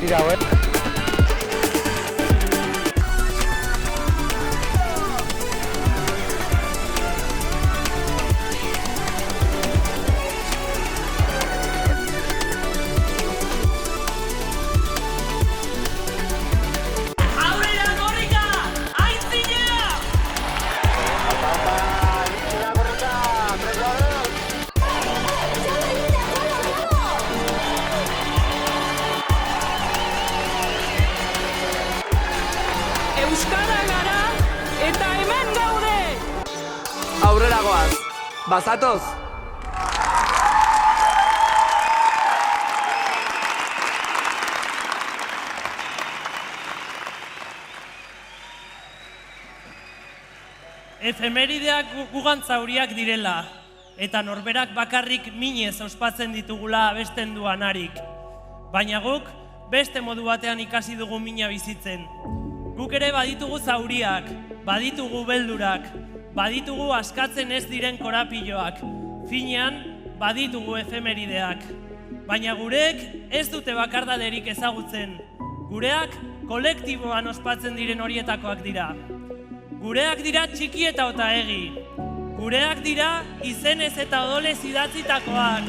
dira hauek. Euskara gara eta hemen gaude! Aurrera goaz, bazatoz? Efemerideak gugan zauriak direla, eta norberak bakarrik minez ospatzen ditugula abesten duanarik. Baina guk beste modu batean ikasi dugu mina bizitzen. Guk ere baditugu zauriak, baditugu beldurak, baditugu askatzen ez diren korapiloak, finean baditugu efemerideak. Baina gureek ez dute bakardaderik ezagutzen. Gureak kolektiboan ospatzen diren horietakoak dira. Gureak dira txiki eta otaegi. Gureak dira izenez eta odolez idatzitakoak.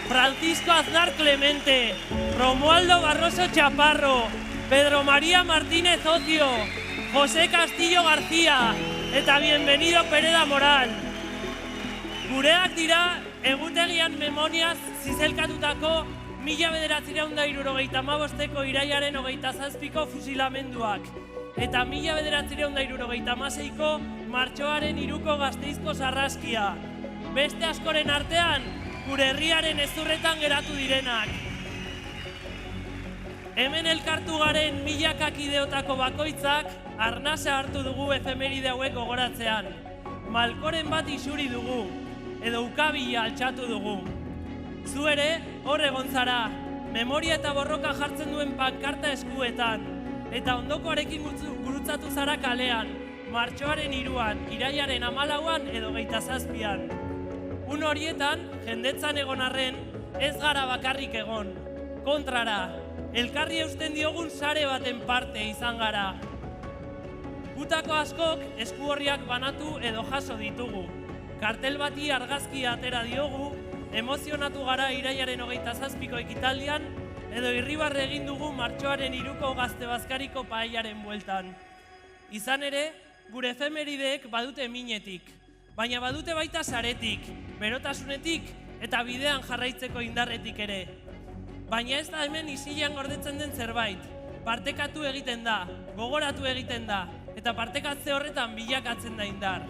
Francisco Aznar Clemente, Romualdo Barroso Chaparro, Pedro María Martínez Ocio, José Castillo García eta Bienvenido Pereda Moral. Gureak dira egutegian memoriaz zizelkatutako 1975ko irailaren 27ko fusilamenduak eta 1976ko martxoaren 3ko Gasteizko sarraskia. Beste askoren artean, gure herriaren ezurretan geratu direnak. Hemen elkartu garen milaka kideotako bakoitzak arnasa hartu dugu efemeride hauek gogoratzean. Malkoren bat isuri dugu, edo ukabila altxatu dugu. Zu ere, hor egon zara, memoria eta borroka jartzen duen pankarta eskuetan, eta ondokoarekin gurutzatu zara kalean, martxoaren 3an, irailaren 14an edo 27an. Un horietan, jendetzan egon arren, ez gara bakarrik egon. Kontrara, elkarri eusten diogun sare baten parte izan gara. Gutako askok esku horriak banatu edo jaso ditugu. Kartel bati argazkia atera diogu, emozionatu gara irailaren 27ko ekitaldian, edo irribarre egin dugu martxoaren 3ko Gazte Bazkariko paellaren bueltan. Izan ere, gure efemerideek badute minetik, baina badute baita saretik, berotasunetik eta bidean jarraitzeko indarretik ere. Baina ez da hemen isilean gordetzen den zerbait. Partekatu egiten da, gogoratu egiten da, eta partekatze horretan bilakatzen da indar.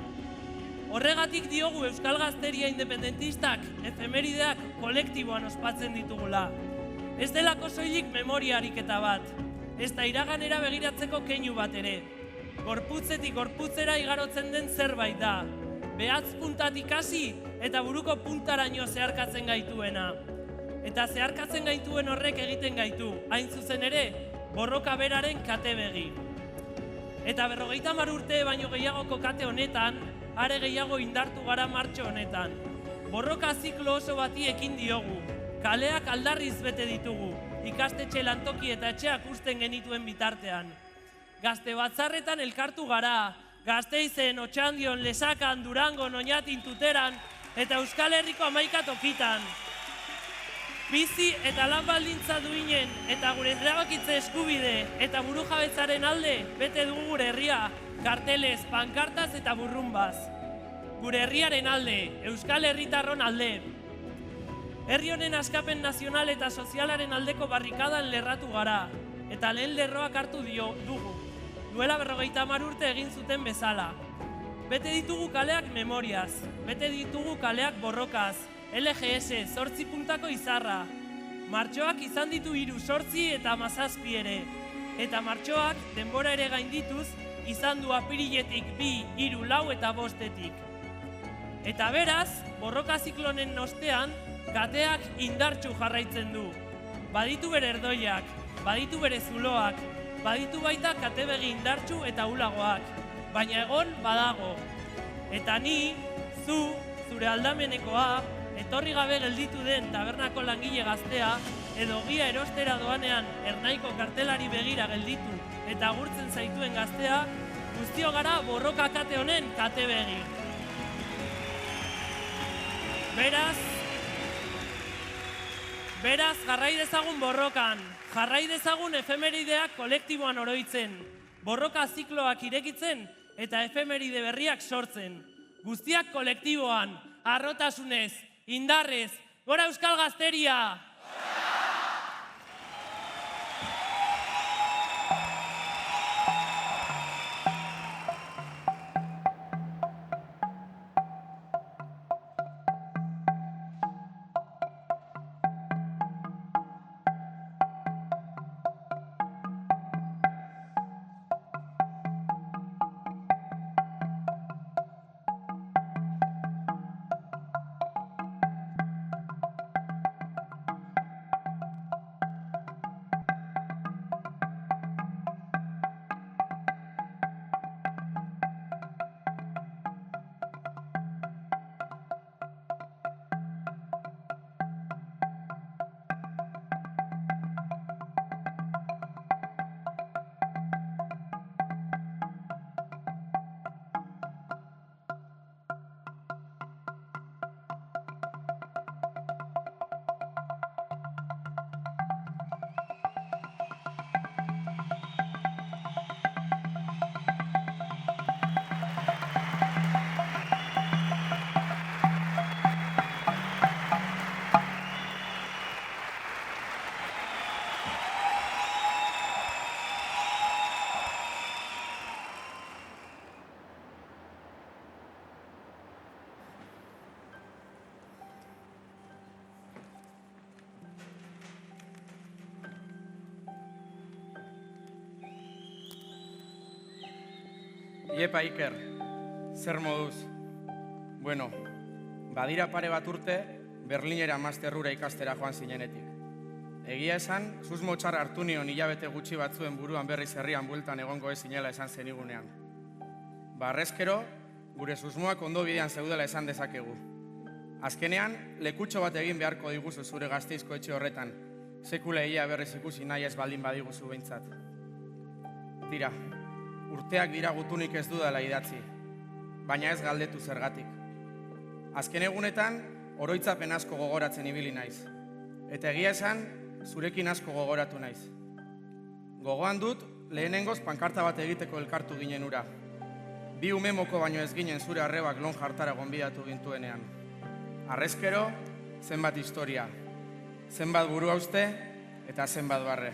Horregatik diogu Euskal Gazteria independentistak efemerideak kolektiboan ospatzen ditugula. Ez delako soilik memoria ariketa bat, ez da iraganera begiratzeko keinu bat ere. Gorputzetik gorputzera igarotzen den zerbait da. Behatz puntatik hasi eta buruko puntaraino zeharkatzen gaituena. Eta zeharkatzen gaituen horrek egiten gaitu, hain zuzen ere, borroka beraren kate begi. Eta 50 urte baino gehiagoko kate honetan, are gehiago indartu gara martxo honetan. Borroka ziklo oso bati ekin diogu, kaleak aldarriz bete ditugu, ikastetxe lantoki eta etxeak usten genituen bitartean. Gazte batzarretan elkartu gara, Gasteizen, Otxandion, Lesakan, Durango, Oñatin, Tuteran eta Euskal Herriko 11 tokitan. Bizi eta lan baldintza duinen eta gure erabakitze eskubide eta burujabetzaren alde bete dugu gure herria, kartelez, pankartaz eta burrunbaz. Gure herriaren alde, Euskal Herritarron alde. Herri honen askapen nazional eta sozialaren aldeko barrikadan lerratu gara, eta lehen lerroak hartu dugu. Duela 50 urte egin zuten bezala. Bete ditugu kaleak memoriaz, bete ditugu kaleak borrokaz, LGS, 8 puntako izarra. Martxoak izan ditu 3, 8 eta 17 ere. Eta martxoak denbora ere gaindituz, izan du apiriletik 2, 3, 4 eta 5etik. Eta beraz, borroka ziklonen ostean, kateak indartsu jarraitzen du. Baditu bere erdoiak, baditu bere zuloak, baditu baita katebegi indartsu eta ulagoak, baina egon badago. Eta ni, zure aldamenekoa, etorri gabe gelditu den tabernako langile gaztea, edo ogia erostera doanean ernaiko kartelari begira gelditu eta agurtzen zaituen gaztea, guztio gara borroka kate honen kate begi. Beraz, jarrai dezagun borrokan, jarrai dezagun efemerideak kolektiboan oroitzen, borroka zikloak irekitzen eta efemeride berriak sortzen. Guztiak kolektiboan, harrotasunez, indarrez, gora Euskal Gazteria! Iepa Iker, zer moduz? Bueno, badira pare bat urte, Berlinera masterrura ikastera joan zinenetik. Egia esan, susmo txar hartu nion hilabete gutxi batzuen buruan berriz herrian bueltan egongo ez zinela esan zenigunean. Barrezkero, gure susmoak ondo bidean zeudela esan dezakegu. Azkenean, lekutxo bat egin beharko diguzu zure Gasteizko etxe horretan, sekula ia berriz ikusi nahi ez baldin badiguzu behintzat. Tira, urteak dira gutunik ez dudala idatzi, baina ez galdetu zergatik. Azken egunetan, oroitzapen asko gogoratzen ibili naiz. Eta egia esan, zurekin asko gogoratu naiz. Gogoan dut, lehenengoz pankarta bat egiteko elkartu ginen ura. 2 ume moko baino ez ginen zure arrebak lon jartara gonbidatu gintuenean. Harrezkero, zenbat historia, zenbat buru hauste eta zenbat barre.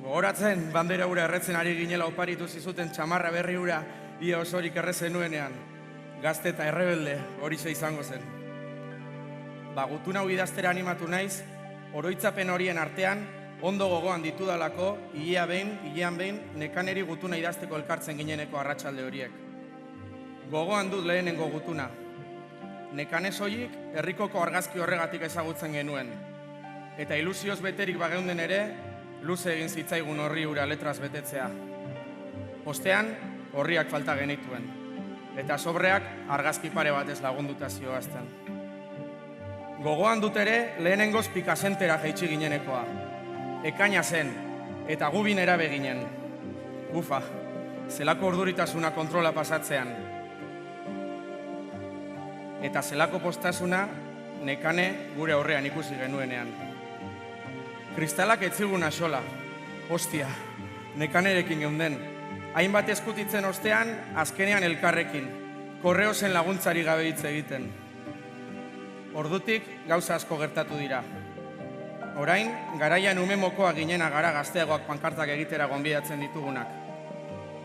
Gogoratzen, bandera ura erretzen ari ginela oparitu zizuten txamarra berri ura ia osorik errezen nuenean. Gazte eta errebelde horixe izango zen. Gutun hau idaztera animatu naiz, oroitzapen horien artean, ondo gogoan ditudalako, hilean behin, nekaneri gutuna idazteko elkartzen gineneko arratsalde horiek. Gogoan dut lehenengo gutuna. Nekane soilik, herrikoko argazki horregatik ezagutzen genuen. Eta ilusioz beterik bageunden ere, luze egin zitzaigun horri ura letraz betetzea. Ostean, horriak falta genituen. Eta sobreak argazki pare batez lagunduta zioazten. Gogoan dut ere, lehenengoz pikasentera jaitsi ginenekoa. Ekaina zen, eta gubin erabe ginen. Ufa, zelako orduritasuna kontrola pasatzean. Eta zelako postasuna nekane gure aurrean ikusi genuenean. Kristalak etzigun axola. Ostia, nekanerekin geunden. Hainbat eskutitzen ostean, azkenean elkarrekin. Korreozen laguntzari gabe hitz egiten. Ordutik gauza asko gertatu dira. Orain, garaian ume mokoa ginena gara gazteagoak pankartak egitera gonbidatzen ditugunak.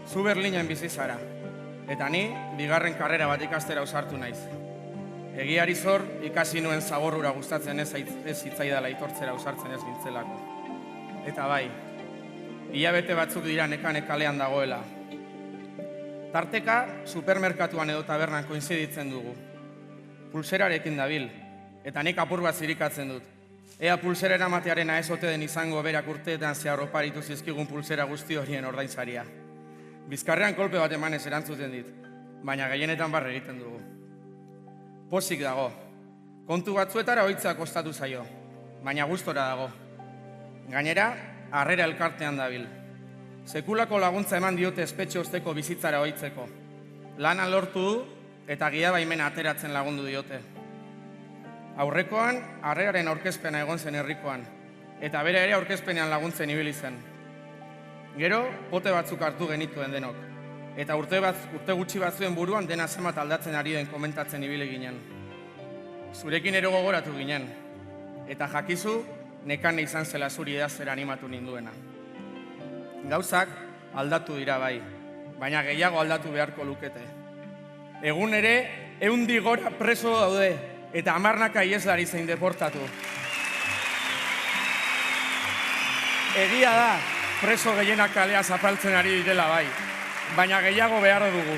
Zu Berlinen bizi zara. Eta ni, 2. karrera bat ikastera ausartu naiz. Egiari zor, ikasi nuen zagorrura gustatzen ez hitzaidala itortzera ausartzen ez gintzelako. Eta bai, hilabete batzuk dira nekane kalean dagoela. Tarteka, supermerkatuan edo tabernan koinziditzen dugu. Pulserarekin dabil, eta nik apur bat zirikatzen dut. Ea pulsera eramatearena ez ote den izango berak urteetan zehar oparitu zizkigun pulsera guzti horien ordainsaria. Bizkarrean kolpe bat emanez erantzuten dit, baina gehienetan barre egiten dugu. Pozik dago, kontu batzuetara ohitzea kostatu zaio, baina gustora dago. Gainera, Harrera elkartean dabil. Sekulako laguntza eman diote espetxe osteko bizitzara ohitzeko. Lana lortu du eta gidabaimena ateratzen lagundu diote. Aurrekoan, Harreraren aurkezpena egon zen herrikoan, eta bera ere aurkezpenean laguntzen ibili zen. Gero, pote batzuk hartu genituen denok, eta urte gutxi batzuen buruan dena zenbat aldatzen ari den komentatzen ibili ginen. Zurekin ere gogoratu ginen, eta jakizu, nekane izan zela zuri idaztera animatu ninduena. Gauzak aldatu dira bai, baina gehiago aldatu beharko lukete. Egun ere, 100 gora preso daude, eta 10 ieslari zein deportatu. Egia da, preso gehienak kalea zapaltzen ari direla bai, baina gehiago behar dugu.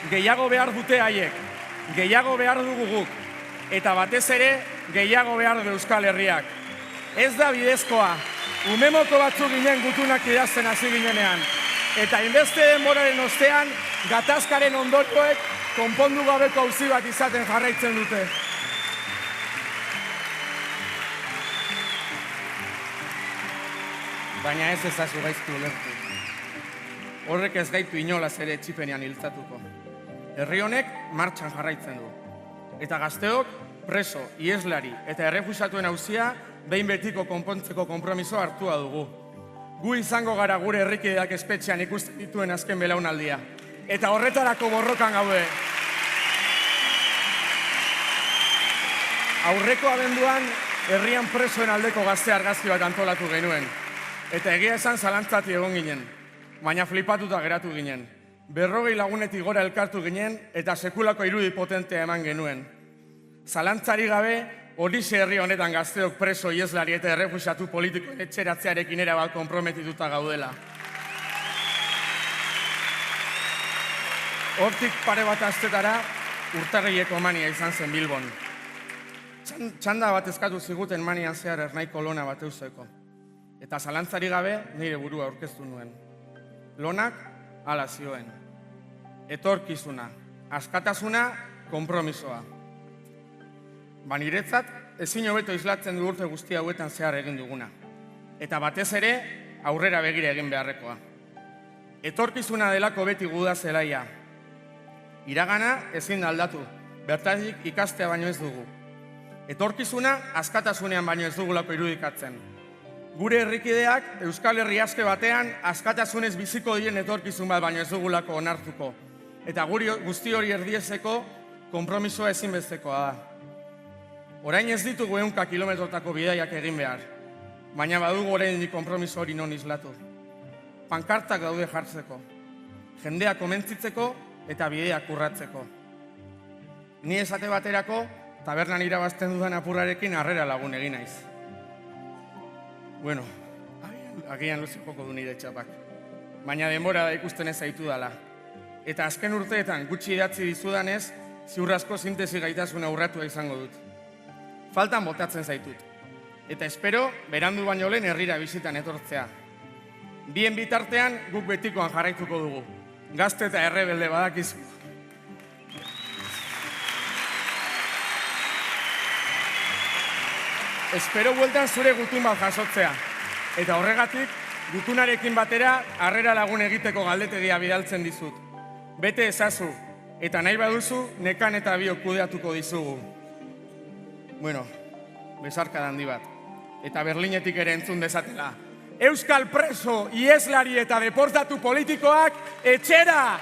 Gehiago behar dute haiek, gehiago behar dugu guk, eta batez ere, gehiago behar du Euskal Herriak. Ez da bidezkoa, umemoko batzuk ginen gutunak idazten hasi ginenean, eta inbeste denboraren ostean, gatazkaren ondorioek konpondu gabeko auzi bat izaten jarraitzen dute. Baina ez ezazu gaizki ulertu. Horrek ez gaitu inolaz ere etxipenean hiltzatuko. Herri honek martxan jarraitzen du. Eta gazteok preso, ieslari eta errefusatuen auzia behin betiko konpontzeko konpromisoa hartua dugu. Gu izango gara gure herrikideak espetxean ikusten dituen azken belaunaldia. Eta horretarako borrokan gaude. Aurreko abenduan, herrian presoen aldeko gazte argazki bat antolatu genuen. Eta egia esan zalantzati egon ginen, baina flipatuta geratu ginen. 40 lagunetik gora elkartu ginen eta sekulako irudi potentea eman genuen. Zalantzari gabe, horixe herri honetan gazteok preso, ieslari eta errefusatu politikoen etxeratzearekin erabat konprometituta gaudela. Hortik pare bat astetara, urtarrileko mania izan zen Bilbon. Txanda bat eskatu ziguten manian zehar ernaiko lona bat euseko. Eta zalantzari gabe nire burua aurkeztu nuen. Lonak hala zioen. Etorkizuna, askatasuna, konpromisoa. Niretzat, ezin hobeto islatzen du urte guzti hauetan zehar egin duguna. Eta batez ere, aurrera begira egin beharrekoa. Etorkizuna delako beti guda zelaia. Iragana ezin da aldatu, bertatik ikastea baino ez dugu. Etorkizuna askatasunean baino ez dugulako irudikatzen. Gure herrikideak Euskal Herri aske batean askatasunez biziko diren etorkizun bat baino ez dugulako onartuko. Eta guzti hori erdiezeko konpromisoa ezinbestekoa da. Orain ez ditugu 100 kilometrotako bidaiak egin behar, baina badugu oraindik konpromiso hori non islatu. Pankartak daude jartzeko, jendea komentzitzeko eta bideak urratzeko. Ni esate baterako, tabernan irabazten dudan apurrarekin Harrera lagun egin naiz. Bueno, agian luze joko du nire txapak. Baina denbora da ikusten ez zaitu dala. Eta azken urteetan gutxi idatzi dizudanez, ziur asko sintesi gaitasuna urratua izango dut. Faltan botatzen zaitut. Eta espero, berandu baino lehen herrira bizitan etortzea. Bien bitartean guk betikoan jarraituko dugu. Gazte eta errebelde badakizu. Espero bueltan zure gutun bat jasotzea. Eta horregatik, gutunarekin batera Harrera lagun egiteko galdetegia bidaltzen dizut. Bete ezazu, eta nahi baduzu, nekan eta biok kudeatuko dizugu. Bueno, besarka handi bat. Eta Berlinetik ere entzun dezatela. Euskal preso, ieslari eta deportatu politikoak etxera!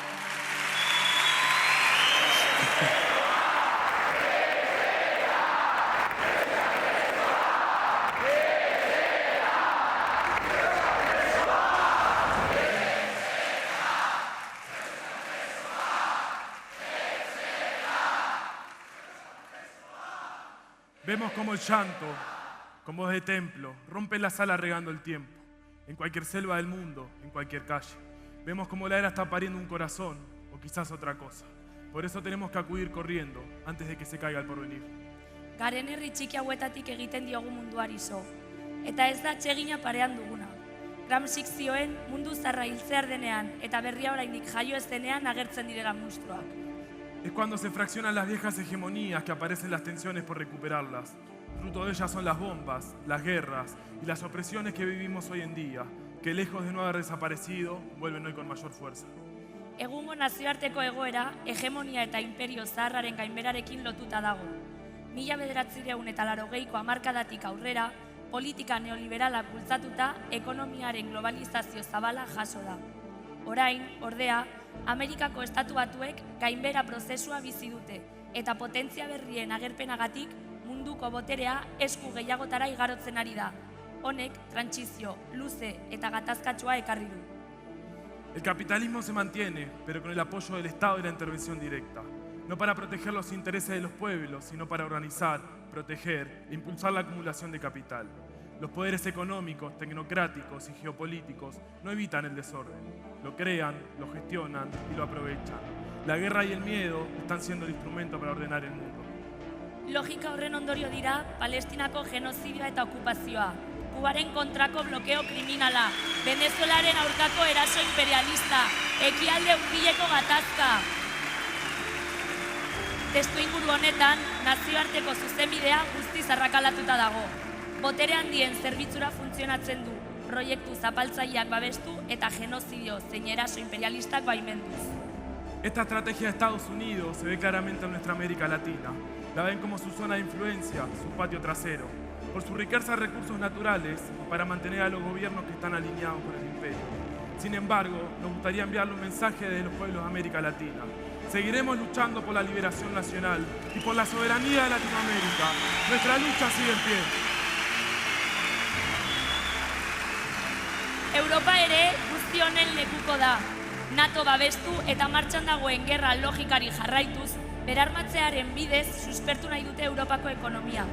Vemos como el llanto, como de templo, rompe la sala regando el tiempo. En cualquier selva del mundo, en cualquier calle. Vemos como la era está pariendo un corazón, o quizás otra cosa. Por eso tenemos que acudir corriendo, antes de que se caiga el porvenir. Garen herri txiki hauetatik egiten diogu munduari zo. Eta ez da atsegina parean duguna. Gramscik zioen mundu zarra hiltzear denean, eta berria oraindik jaio ez denean agertzen direla monstruak. Es cuando se fraccionan las viejas hegemonías que aparecen las tensiones por recuperarlas. Fruto de ellas son las bombas, las guerras y las opresiones que vivimos hoy en día, que lejos de no haber desaparecido, vuelven hoy con mayor fuerza. Egungo nazioarteko egoera, hegemonia eta imperio zaharraren gainberarekin lotuta dago. 1980ko hamarkadatik aurrera, politika neoliberalak bultzatuta, ekonomiaren globalizazio zabala jaso da. Orain, ordea, Amerikako Estatu Batuek gainbera prozesua bizi dute, eta potentzia berrien agerpenagatik munduko boterea esku gehiagotara igarotzen ari da. Honek, trantsizio, luze eta gatazkatsua ekarri du. El capitalismo se mantiene, pero con el apoyo del Estado y la intervención directa. No para proteger los intereses de los pueblos, sino para organizar, proteger e impulsar la acumulación de capital. Los poderes económicos, tecnocráticos y geopolíticos no evitan el desorden. Lo crean, lo gestionan y lo aprovechan. La guerra y el miedo están siendo el instrumento para ordenar el mundo. Logika horren ondorio dira Palestinako genozidioa eta okupazioa, Kubaren kontrako blokeo kriminala, Venezuelaren aurkako eraso imperialista, Ekialde Hurbileko gatazka. Testuinguru honetan, nazioarteko zuzenbidea guztiz arrakalatuta dago. Botere handien zerbitzura funtzionatzen du, proiektu zapaltzaileak babestu eta genozidio zein eraso imperialistak baimenduz. Esta estrategia de Estados Unidos se ve claramente en nuestra América Latina. La ven como su zona de influencia, su patio trasero, por su riqueza de recursos naturales y para mantener a los gobiernos que están alineados con el imperio. Sin embargo, nos gustaría enviarle un mensaje desde los pueblos de América Latina. Seguiremos luchando por la liberación nacional y por la soberanía de Latinoamérica. Nuestra lucha sigue en pie. Europa ere guzti honen lekuko da. NATO babestu eta martxan dagoen gerra logikari jarraituz, berarmatzearen bidez suspertu nahi dute Europako ekonomia.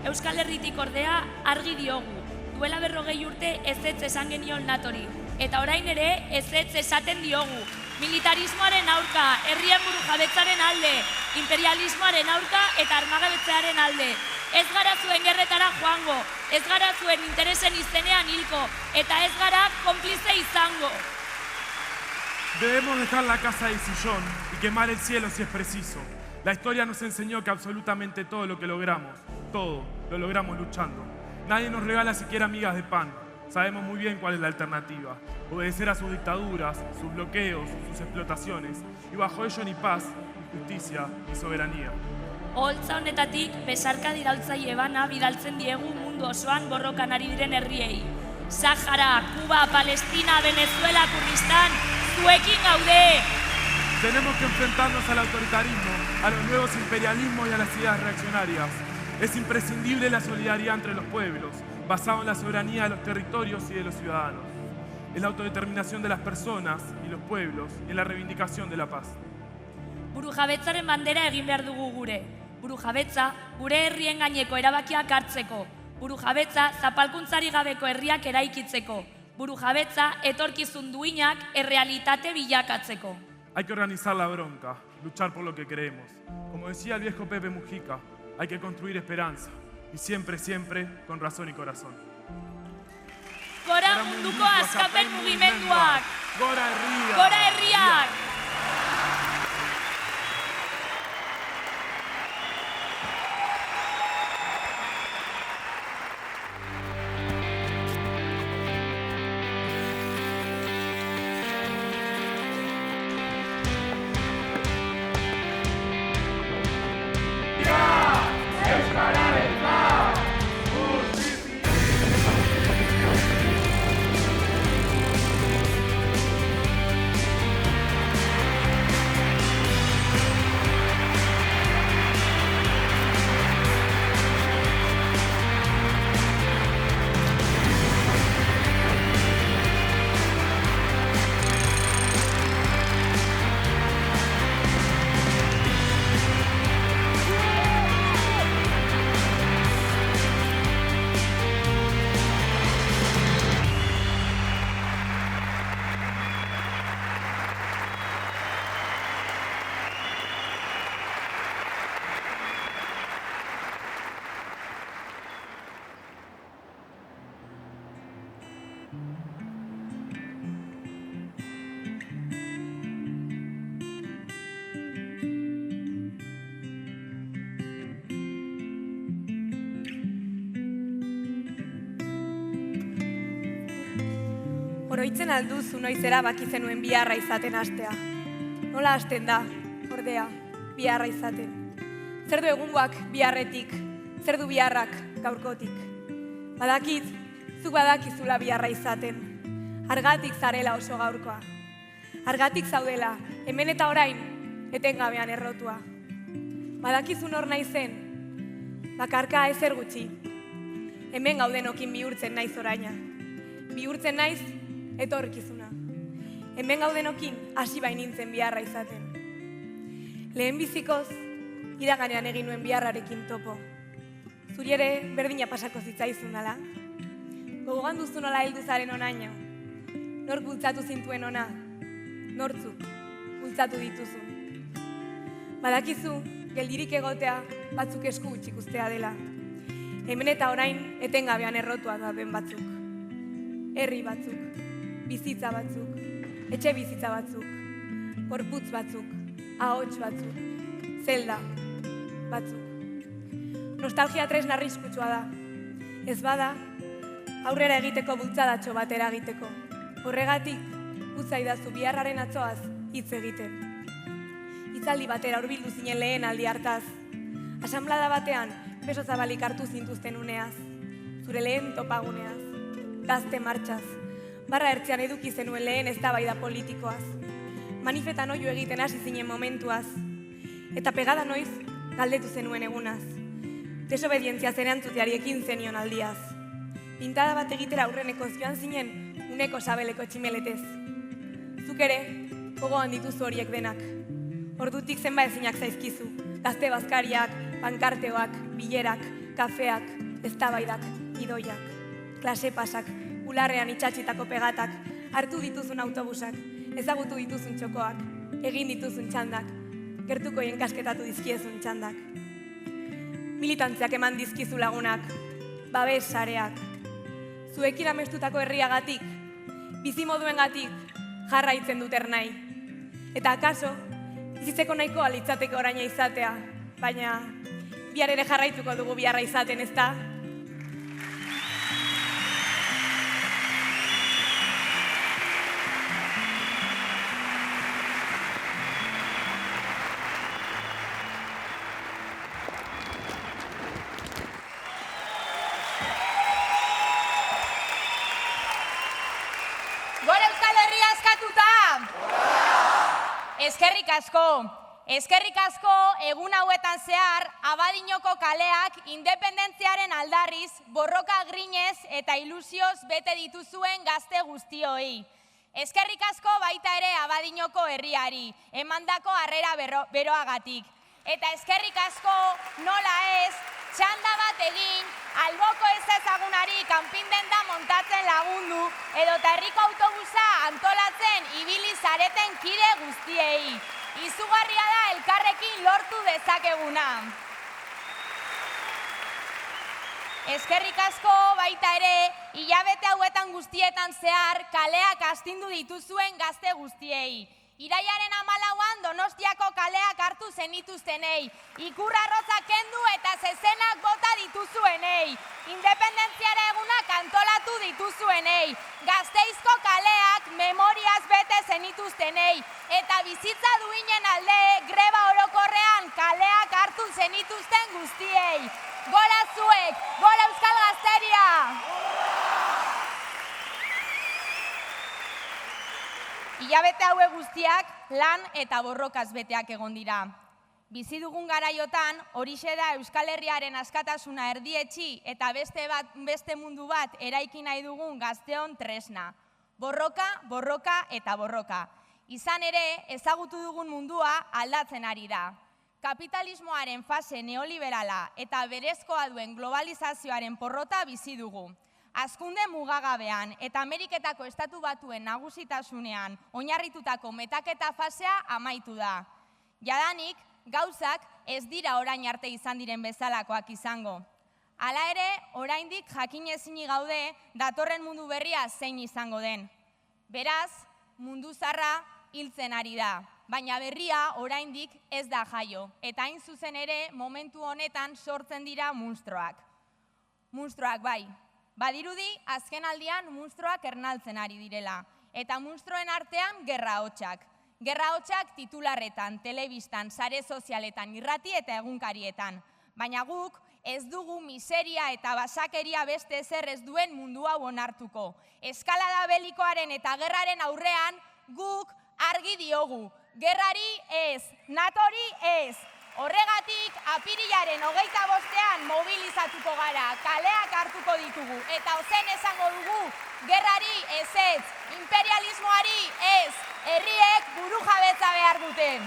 Euskal Herritik ordea argi diogu, duela 40 urte ezetz esan genion NATOri, eta orain ere ezetz esaten diogu. Militarismoaren aurka, herrien burujabetzaren alde, imperialismoaren aurka eta armagabetzearen alde. Ez gara zuen gerretara joango, ez gara zuen interesen izenean hilko, eta ez gara konplize izango. Debemos dejar la casa del sillón y quemar el cielo si es preciso. La historia nos enseñó que absolutamente todo lo que logramos, todo, lo logramos luchando. Nadie nos regala siquiera migas de pan. Sabemos muy bien cuál es la alternativa. Obedecer a sus dictaduras, sus bloqueos, sus explotaciones. Y bajo ello ni paz, ni justicia, ni soberanía. Oholtza honetatik, besarka dirautzaile bana bidaltzen diegu mundu osoan borrokan ari diren herriei. Sahara, Kuba, Palestina, Venezuela, Kurdistán, zuekin gaude! Tenemos que enfrentarnos al autoritarismo, a los nuevos imperialismos y a las ideas reaccionarias. Es imprescindible la solidaridad entre los pueblos, basado en la soberanía de los territorios y de los ciudadanos, en la autodeterminación de las personas y los pueblos y en la reivindicación de la paz. Burujabetzaren bandera egin behar dugu gure. Burujabetza, gure herrien gaineko erabakiak hartzeko. Burujabetza, zapalkuntzari gabeko herriak eraikitzeko. Burujabetza, etorkizun duinak errealitate bilakatzeko. Hay que organizar la bronca, luchar por lo que creemos. Como decía el viejo Pepe Mujica, hay que construir esperanza. Y siempre, siempre, con razón y corazón. Gora munduko askapen mugimenduak! Gora herriak! Gora herriak! Oroitzen alduzu noiz erabaki zenuen biharra izaten hastea. Nola hasten da, ordea, biharra izaten. Zer du egungoak biharretik, zer du biharrak gaurkotik. Badakit, zuk badakizula biharra izaten. Argatik zarela oso gaurkoa. Argatik zaudela, hemen eta orain, etengabean errotua. Badakizun hor naizen, bakarka ezer gutxi. Hemen gaudenokin bihurtzen naiz oraina. Bihurtzen naiz, etorkizuna. Hemen gaudenokin hasi bainintzen biharra izaten. Lehen bizikoz, iraganean egin nuen biharrarekin topo. Zuri ere berdina pasako zitzaizun ala. Gogoan duzu nola heldu zaren onaino. Nork bultzatu zintuen ona, nortzuk bultzatu dituzun. Badakizu, geldirik egotea batzuk esku gutxik ustea dela. Hemen eta orain etengabean errotua dauden batzuk. Herri batzuk, bizitza batzuk, etxe bizitza batzuk, gorputz batzuk, ahots batzuk, zelda batzuk. Nostalgia tresna arriskutsua da. Ez bada, aurrera egiteko bultzadatxo bat eragiteko. Horregatik, utzaidazu biharraren atzoaz hitz egiten. Hitzaldi batera hurbildu zinen lehen aldi hartaz. Asanblada batean, beso zabalik hartu zintuzten uneaz. Zure lehen topaguneaz. Gazte martxaz. Barra ertzean eduki zenuen lehen eztabaida politikoaz. Manifetan oio egiten hasi zinen momentuaz. Eta pegada noiz, galdetu zenuen egunaz. Desobedientzia zerantzuteari ekin zenion aldiaz. Pintada bat egitera aurreneko joan zinen, uneko sabeleko tximeletez. Zuk ere, gogoan dituzu horiek denak. Ordutik zenba ezinak zaizkizu. Gazte bazkariak, pankarteoak, bilerak, kafeak, eztabaidak, idoiak. Klase pasak, ularrean itxatxitako pegatak, hartu dituzun autobusak, ezagutu dituzun txokoak, egin dituzun txandak, gertuko kasketatu dizkiezun txandak. Militantziak eman dizkizu lagunak, babes sareak. Zuekin amestutako herriagatik, bizimoduengatik jarraitzen dut ernai. Eta akaso, bizitzeko nahikoa litzateke oraina izatea, baina bihar ere jarraituko dugu biharra izaten, ezta? Eskerrik asko egun hauetan zehar Abadiñoko kaleak independentziaren aldarriz, borroka grinez eta ilusioz bete dituzuen gazte guztioi. Eskerrik asko baita ere Abadiñoko herriari, emandako harrera beroagatik. Eta eskerrik asko nola ez, txanda bat egin, alboko ez ezagunari kanpindenda montatzen lagundu, edota herriko autobusa antolatzen ibili zareten kide guztiei. Izugarria da elkarrekin lortu dezakeguna. Eskerrik asko baita ere, hilabete hauetan guztietan zehar kaleak astindu dituzuen gazte guztiei. Iraiaren 14an Donostiako kaleak hartu zenituztenei, ikurrarrotzak kendu eta zezenak bota dituzuenei, independentziara egunak antolatu dituzuenei, Gasteizko kaleak memoriaz bete zenituztenei, eta bizitza duinen alde greba orokorrean kaleak hartu zenituzten guztiei. Gora zuek, gora Euskal Gazteria! Hilabete haue guztiak lan eta borrokaz beteak egon dira. Bizi dugun garaiotan, horixe da Euskal Herriaren askatasuna erdietsi eta beste mundu bat eraiki nahi dugun gazteon tresna. Borroka, borroka eta borroka. Izan ere, ezagutu dugun mundua aldatzen ari da. Kapitalismoaren fase neoliberala eta berezkoa duen globalizazioaren porrota bizi dugu. Hazkunde mugagabean eta Ameriketako Estatu Batuen nagusitasunean oinarritutako metaketa fasea amaitu da. Jadanik, gauzak ez dira orain arte izan diren bezalakoak izango. Hala ere, oraindik jakin ezini gaude datorren mundu berria zein izango den. Beraz, mundu zarra hiltzen ari da, baina berria oraindik ez da jaio, eta hain zuzen ere momentu honetan sortzen dira munstroak. Munstroak bai, Badirudi, azken aldian munstroak ernaltzen ari direla, eta munstroen artean gerra hotxak. Gerra hotxak titularretan, telebistan, sare sozialetan, irrati eta egunkarietan. Baina guk ez dugu miseria eta basakeria beste ezer ez duen mundu hau onartuko. Eskalada belikoaren eta gerraren aurrean guk argi diogu. Gerrari ez, natori ez. Horregatik, apirilaren 25ean mobilizatuko gara, kaleak hartuko ditugu, eta ozen esango dugu, gerrari ez, imperialismoari ez, herriek burujabetza behar duten.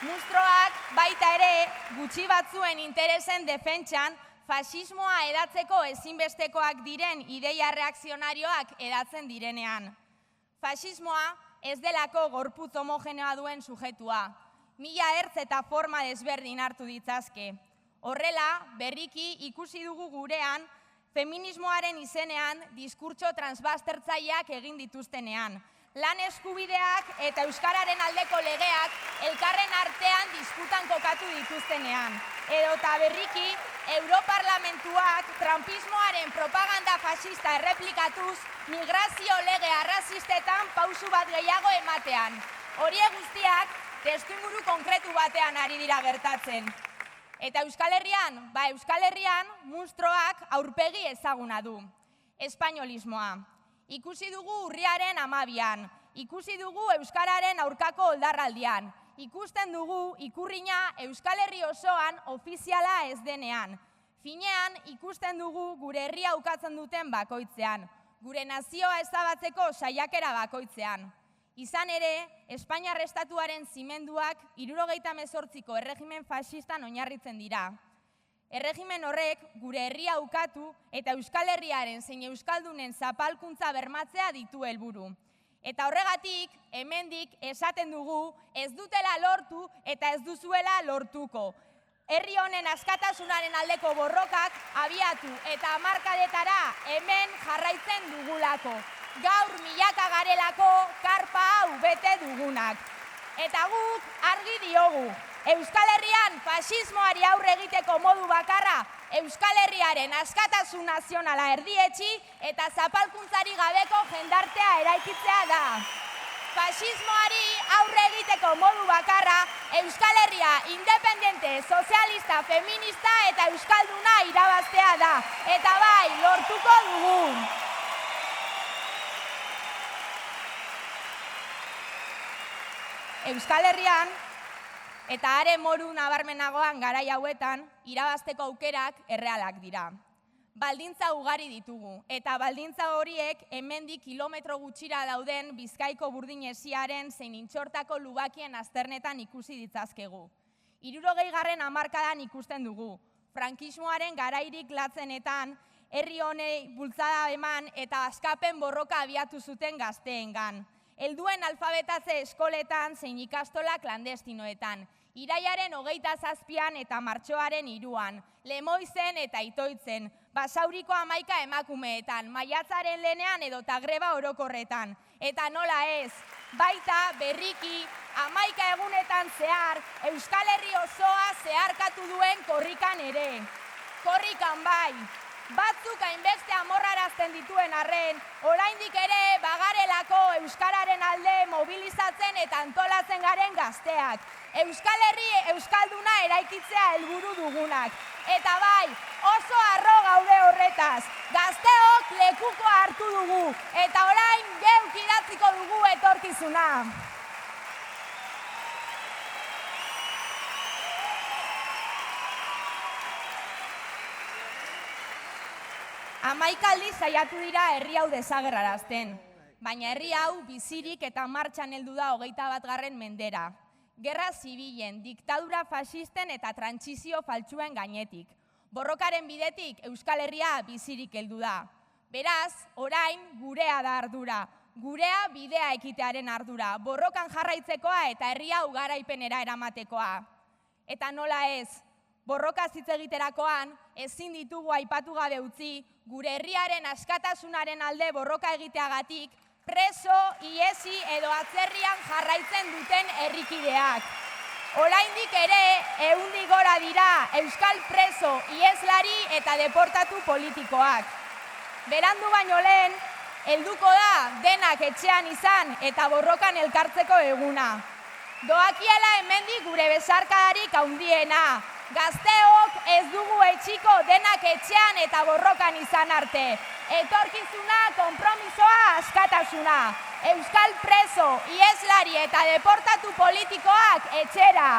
Munstroak baita ere, gutxi batzuen interesen defentsan, fasismoa edatzeko ezinbestekoak diren ideia reakzionarioak edatzen direnean. Fasismoa ez delako gorputz homogeneoa duen sujetua. 1000 ertz eta forma desberdin hartu ditzazke. Horrela, berriki ikusi dugu gurean, feminismoaren izenean diskurtso transbastertzaileak egin dituztenean. Lan eskubideak eta euskararen aldeko legeak elkarren artean disputan kokatu dituztenean. Edota berriki, Europarlamentuak trumpismoaren propaganda fascista erreplikatuz migrazio lege arrazistetan pausu bat gehiago ematean. Horiek guztiak testuinguru konkretu batean ari dira gertatzen. Eta Euskal Herrian, Euskal Herrian munstroak aurpegi ezaguna du. Espainolismoa. Ikusi dugu urriaren 12an, ikusi dugu euskararen aurkako oldarraldian, ikusten dugu ikurrina Euskal Herri osoan ofiziala ez denean. Finean ikusten dugu gure herria ukatzen duten bakoitzean, gure nazioa ezabatzeko saiakera bakoitzean. Izan ere, Espainiar Estatuaren zimenduak 78ko erregimen fascistan oinarritzen dira. Erregimen horrek gure herria ukatu eta Euskal Herriaren zein Euskaldunen zapalkuntza bermatzea ditu helburu. Eta horregatik, hemendik esaten dugu ez dutela lortu eta ez duzuela lortuko. Herri honen askatasunaren aldeko borrokak abiatu eta hamarkadetara hemen jarraitzen dugulako. Gaur milaka garelako karpa hau bete dugunak. Eta guk argi diogu. Euskal Herrian fasismoari aurre egiteko modu bakarra Euskal Herriaren askatasun nazionala erdietsi eta zapalkuntzari gabeko jendartea eraikitzea da. Fasismoari aurre egiteko modu bakarra Euskal Herria independente, sozialista, feminista eta euskalduna irabaztea da. Eta bai, lortuko dugu. Euskal Herrian, eta are moru nabarmenagoan garai hauetan, irabazteko aukerak errealak dira. Baldintza ugari ditugu, eta baldintza horiek hemendik kilometro gutxira dauden Bizkaiko burdinesiaren zein intxortako lubakien azternetan ikusi ditzazkegu. 60. hamarkadan ikusten dugu, frankismoaren garairik latzenetan, herri honei bultzada eman eta askapen borroka abiatu zuten gazteengan. Helduen alfabetatze eskoletan zein ikastola klandestinoetan, iraiaren 27an eta martxoaren 3an, Lemoizen eta Itoitzen, Basauriko 11 emakumeetan, maiatzaren 2ean edota greba orokorretan. Eta nola ez, baita berriki 11 egunetan zehar Euskal Herri osoa zeharkatu duen korrikan ere. Korrikan bai. Batzuk hainbeste amorrarazten dituen arren, oraindik ere bagarelako euskararen alde mobilizatzen eta antolatzen garen gazteak. Euskal Herri euskalduna eraikitzea helburu dugunak. Eta bai, oso harro gaude horretaz. Gazteok lekuko hartu dugu eta orain geuk idatziko dugu etorkizuna. Hamaika saiatu dira herri hau desagerrarazten, baina herri hau bizirik eta martxan heldu da 21. mendera. Gerra zibilen, diktadura fasisten eta trantsizio faltsuen gainetik. Borrokaren bidetik Euskal Herria bizirik heldu da. Beraz, orain gurea da ardura, gurea bidea ekitearen ardura, borrokan jarraitzekoa eta herri hau garaipenera eramatekoa. Eta nola ez, borroka hitz egiterakoan ezin ditugu aipatu gabe utzi, gure herriaren askatasunaren alde borroka egiteagatik preso, iesi edo atzerrian jarraitzen duten herrikideak. oraindik ere 100 gora dira euskal preso, ieslari eta deportatu politikoak. Berandu baino lehen, helduko da denak etxean izan eta borrokan elkartzeko eguna. Doakiala hemendik gure besarkadarik handiena. Gazteok ez dugu etxiko denak etxean eta borrokan izan arte. Etorkizuna, konpromisoa, askatasuna. Euskal preso, ieslari eta deportatu politikoak etxera.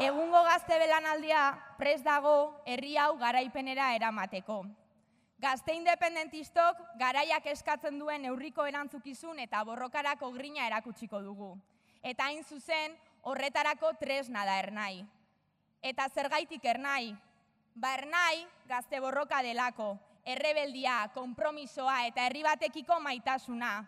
Egungo gazte belanaldia prest dago herri hau garaipenera eramateko. Gazte independentistok garaiak eskatzen duen neurriko erantzukizun eta borrokarako grina erakutsiko dugu. Eta hain zuzen horretarako tresna da Ernai. Eta zergaitik Ernai? Ernai gazte borroka delako, errebeldia, konpromisoa eta herri batekiko maitasuna.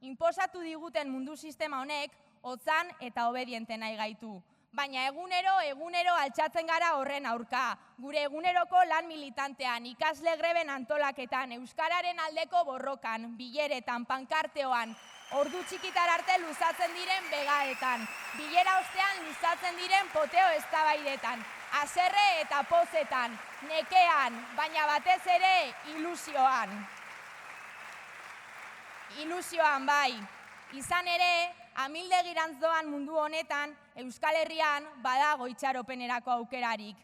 Inposatu diguten mundu sistema honek hotzan eta obediente nahi gaitu. Baina egunero altxatzen gara horren aurka. Gure eguneroko lan militantean, ikasle greben antolaketan, euskararen aldeko borrokan, bileretan, pankarteoan, ordu txikitar arte luzatzen diren begaetan, bilera ostean luzatzen diren poteo eztabaidetan, haserre eta pozetan, nekean, baina batez ere ilusioan. Ilusioan bai, izan ere, amildegirantz doan mundu honetan, Euskal Herrian badago itxaropenerako aukerarik.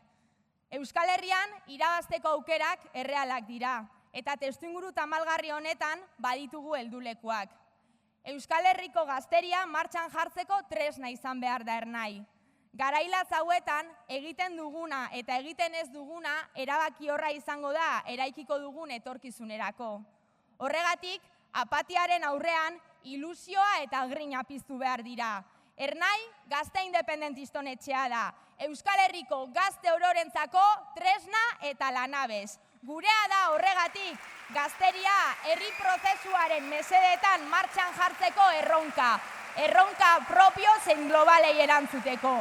Euskal Herrian irabazteko aukerak errealak dira, eta testuinguru tamalgarri honetan baditugu heldulekuak. Euskal Herriko gazteria martxan jartzeko tresna izan behar da Ernai. Garailatz hauetan egiten duguna eta egiten ez duguna erabaki horra izango da eraikiko dugun etorkizunerako. Horregatik, apatiaren aurrean ilusioa eta grina piztu behar dira. Ernai gazte independentiston etxea da. Euskal Herriko gazte ororentzako tresna eta lanabez. Gurea da horregatik gazteria herri prozesuaren mesedetan martxan jartzeko erronka. Erronka propio zein globalei erantzuteko.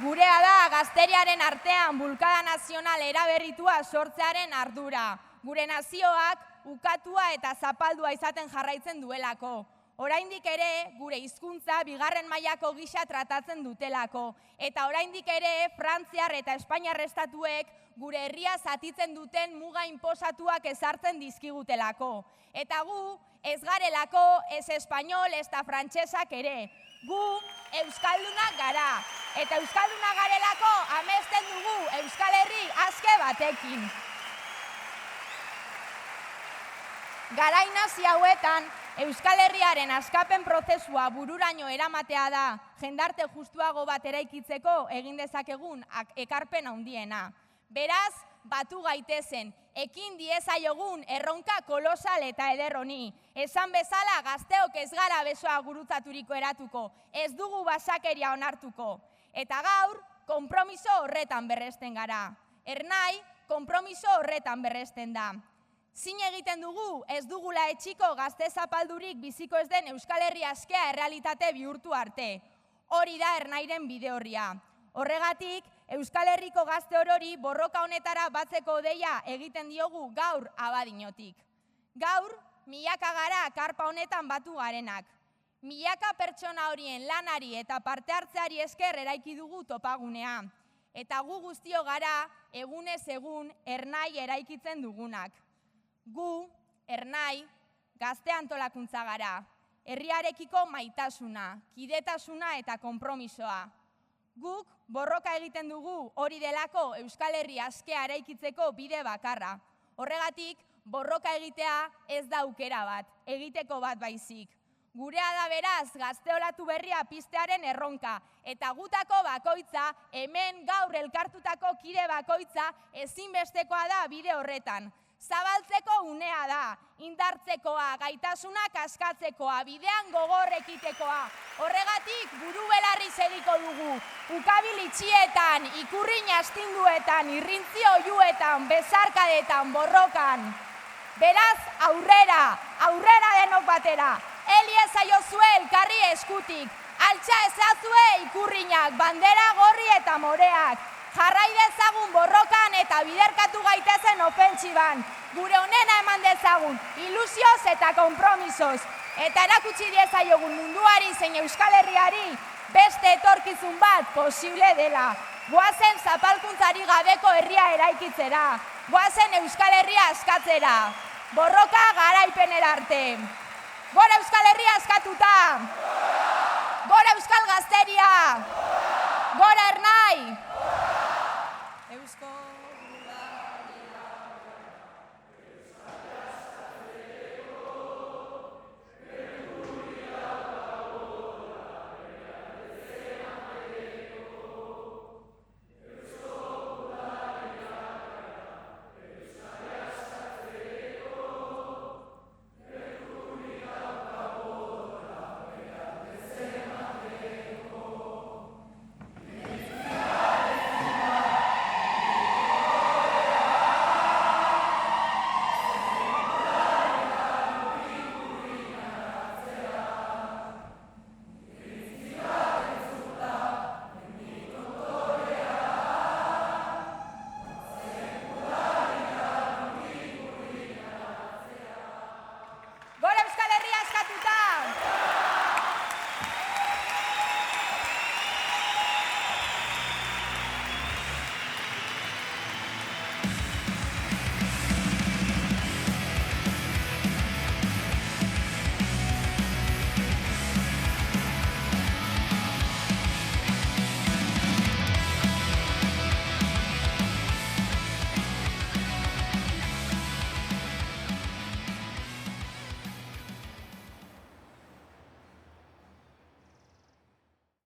Gurea da gazteriaren artean bulkada nazional eraberritua sortzearen ardura. Gure nazioak ukatua eta zapaldua izaten jarraitzen duelako. Oraindik ere gure hizkuntza bigarren mailako gisa tratatzen dutelako. Eta oraindik ere Frantziar eta Espainiar estatuek gure herria zatitzen duten muga inposatuak ezartzen dizkigutelako. Eta gu ez garelako ez espainol ez da frantsesak ere. Gu euskaldunak gara. Eta euskaldunak garelako amesten dugu Euskal Herri aske batekin. Garai nazi hauetan, Euskal Herriaren askapen prozesua bururaino eramatea da jendarte justuago bat eraikitzeko egin dezakegun ekarpen handiena. Beraz, batu gaitezen, ekin diezaiogun erronka kolosal eta eder honi. Esan bezala gazteok ez gara besoa gurutzaturiko eratuko, ez dugu basakeria onartuko. Eta gaur, konpromiso horretan berresten gara. Ernai, konpromiso horretan berresten da. Zin egiten dugu, ez dugula etxiko gazte zapaldurik biziko ez den Euskal Herri askea errealitate bihurtu arte. Hori da Ernairen bide horria. Horregatik, Euskal Herriko gazte orori borroka honetara batzeko deia egiten diogu gaur abadinotik. Gaur, milaka gara karpa honetan batu garenak. Milaka pertsona horien lanari eta parte hartzeari esker eraiki dugu topagunea. Eta gu guztio gara egunez egun Ernai eraikitzen dugunak. Gu, Ernai, gazte antolakuntza gara, herriarekiko maitasuna, kidetasuna eta konpromisoa. Guk borroka egiten dugu hori delako Euskal Herri askea eraikitzeko bide bakarra. Horregatik, borroka egitea ez da aukera bat, egiteko bat baizik. Gurea da beraz gazteolatu berria piztearen erronka, eta gutako bakoitza, hemen gaur elkartutako kide bakoitza ezinbestekoa da bide horretan. Zabaltzeko unea da, indartzekoa, gaitasunak askatzekoa, bidean gogor ekitekoa. Horregatik buru belarri segiko dugu, ukabil itxietan, ikurrin astinduetan, irrintzi oiuetan, bezarkadetan, borrokan. Beraz, aurrera, aurrera denok batera. heli ezaiozue elkarri eskutik. Altxa ezazue ikurriñak, bandera gorri eta moreak. Jarrai dezagun borrokan eta biderkatu gaitezen ofentsiban. Gure onena eman dezagun, ilusioz eta konpromisoz. Eta erakutsi diezaiogun munduari zein Euskal Herriari beste etorkizun bat posible dela. Goazen zapalkuntzari gabeko herria eraikitzera. Goazen Euskal Herria askatzera. Borroka garaipenera arte. Gora Euskal Herria askatuta! Gora Euskal Gazteria! Gora Ernai!